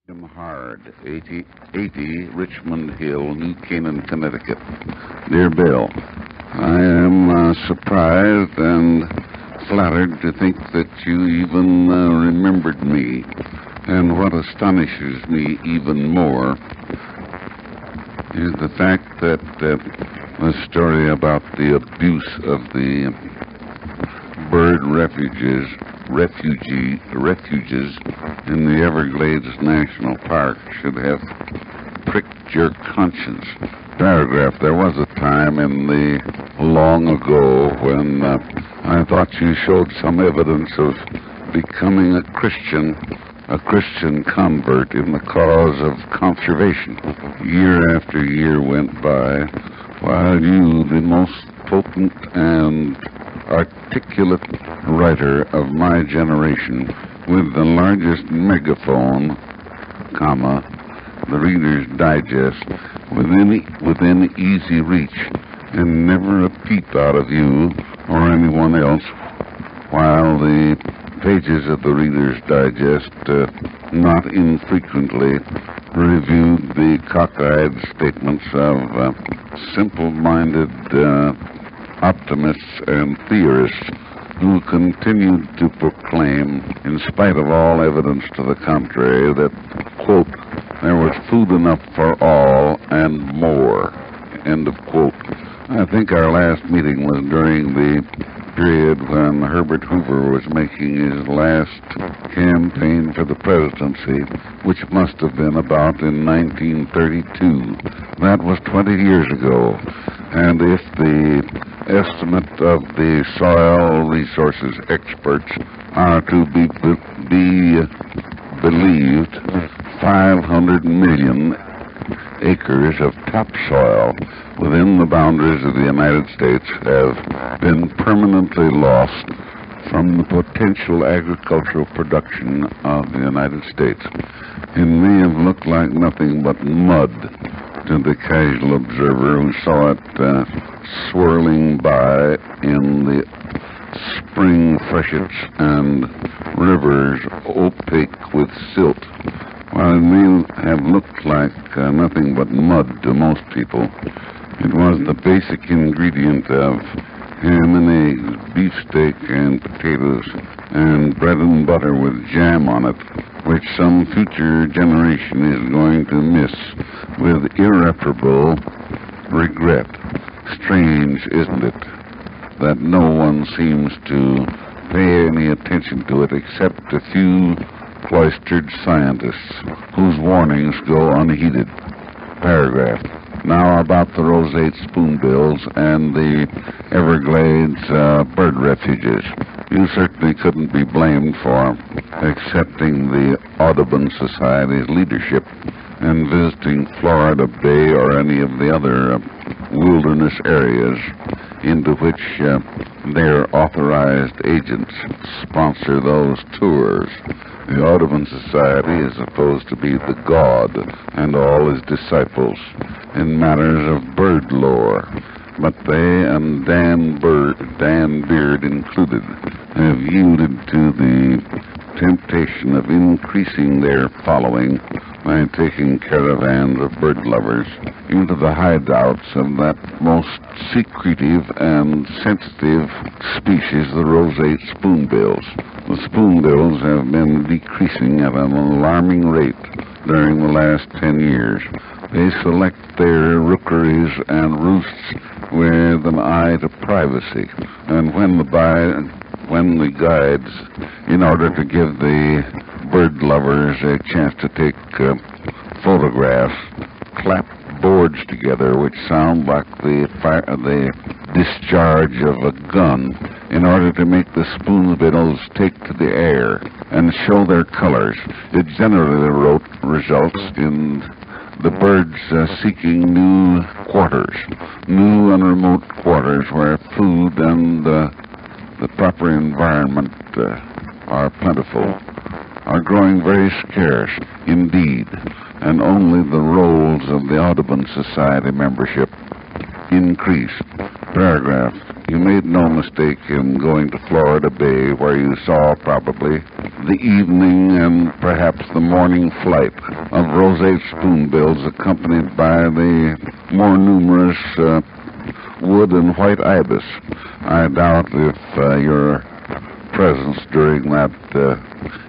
Hard, 80 Richmond Hill, New Canaan, Connecticut. Dear Bill, I am surprised and flattered to think that you even remembered me. And what astonishes me even more is the fact that the story about the abuse of the bird refuges in the Everglades National Park should have pricked your conscience. Paragraph, there was a time in the long ago when I thought you showed some evidence of becoming a Christian convert in the cause of conservation. Year after year went by while you, the most potent and articulate writer of my generation, with the largest megaphone, the Reader's Digest, within easy reach, and never a peep out of you or anyone else, while the pages of the Reader's Digest not infrequently reviewed the cockeyed statements of simple-minded optimists and theorists who continued to proclaim, in spite of all evidence to the contrary, that, quote, there was food enough for all and more, end of quote. I think our last meeting was during the period when Herbert Hoover was making his last campaign for the presidency, which must have been about in 1932. That was 20 years ago. And if the estimate of the soil resources experts are to be believed, 500 million acres of topsoil within the boundaries of the United States have been permanently lost from the potential agricultural production of the United States. It may have looked like nothing but mud to the casual observer who saw it swirling by in the spring freshets and rivers opaque with silt. While it may have looked like nothing but mud to most people, it was the basic ingredient of ham and eggs, beefsteak and potatoes, and bread and butter with jam on it, which some future generation is going to miss with irreparable regret. Strange, isn't it, that no one seems to pay any attention to it except a few cloistered scientists whose warnings go unheeded. Paragraph. Now about the roseate spoonbills and the Everglades bird refuges. You certainly couldn't be blamed for accepting the Audubon Society's leadership and visiting Florida Bay or any of the other wilderness areas into which their authorized agents sponsor those tours. The Audubon Society is supposed to be the god and all his disciples in matters of bird lore, but they, and Dan Beard included, have yielded to the temptation of increasing their following by taking caravans of bird lovers into the hideouts of that most secretive and sensitive species, the roseate spoonbills. The spoonbills have been decreasing at an alarming rate during the last 10 years. They select their rookeries and roosts with an eye to privacy, and when the guides, in order to give the bird lovers a chance to take photographs, clap boards together which sound like the discharge of a gun in order to make the spoonbills take to the air and show their colors. It generally results in the birds seeking new and remote quarters where food and the proper environment are plentiful, are growing very scarce indeed, and only the rolls of the Audubon Society membership increase. Paragraph. You made no mistake in going to Florida Bay, where you saw probably the evening and perhaps the morning flight of roseate spoonbills, accompanied by the more numerous wood and white ibis. I doubt if your presence during that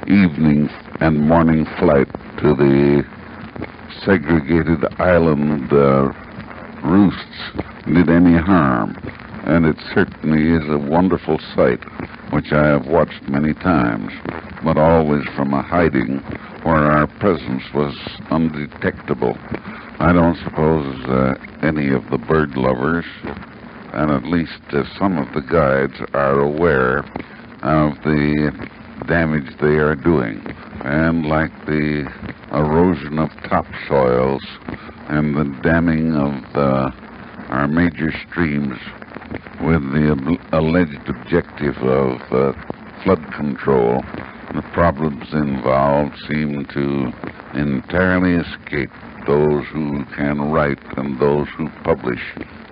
evening and morning flight to the segregated island roosts did any harm, and it certainly is a wonderful sight, which I have watched many times, but always from a hiding where our presence was undetectable. I don't suppose any of the bird lovers, and at least some of the guides, are aware of the damage they are doing, and like the erosion of topsoils and the damming of our major streams with the alleged objective of flood control, the problems involved seem to entirely escape those who can write and those who publish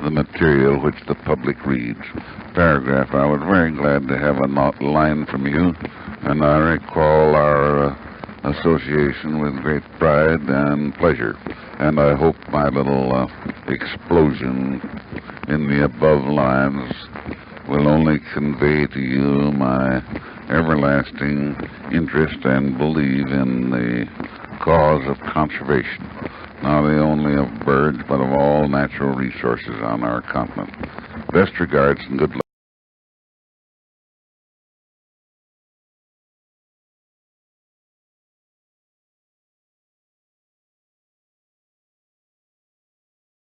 the material which the public reads. Paragraph. I was very glad to have a line from you, and I recall our association with great pride and pleasure, and I hope my little explosion in the above lines will only convey to you my everlasting interest and belief in the cause of conservation, not only of birds but of all natural resources on our continent. Best regards and good luck.